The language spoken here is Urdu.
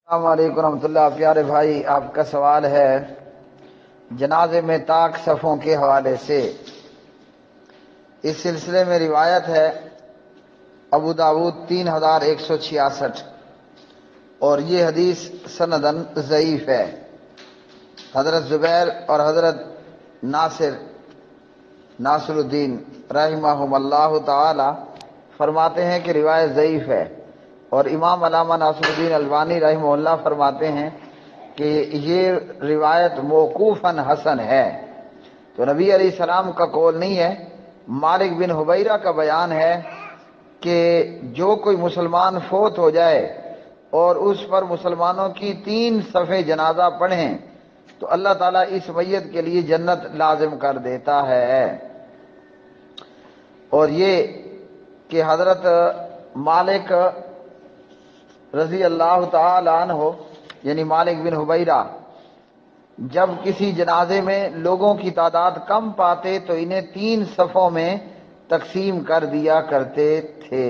السلام علیکم ورحمۃ اللہ۔ پیارے بھائی، آپ کا سوال ہے جنازے میں طاق صفوں کے حوالے سے۔ اس سلسلے میں روایت ہے ابو داؤد 3166، اور یہ حدیث سندن ضعیف ہے۔ حضرت زبیر اور حضرت ناصر الدین رحمہم اللہ تعالی فرماتے ہیں کہ روایت ضعیف ہے، اور امام علامہ ناصر الدین البانی رحمہ اللہ فرماتے ہیں کہ یہ روایت موقوفاً حسن ہے، تو نبی علیہ السلام کا قول نہیں ہے۔ مالک بن حبیرہ کا بیان ہے کہ جو کوئی مسلمان فوت ہو جائے اور اس پر مسلمانوں کی 3 صفیں جنازہ پڑھیں تو اللہ تعالیٰ اس میت کے لیے جنت لازم کر دیتا ہے۔ اور یہ کہ حضرت مالک رضی اللہ تعالی عنہ یعنی مالک بن حبیرہ جب کسی جنازے میں لوگوں کی تعداد کم پاتے تو انہیں 3 صفوں میں تقسیم کر دیا کرتے تھے۔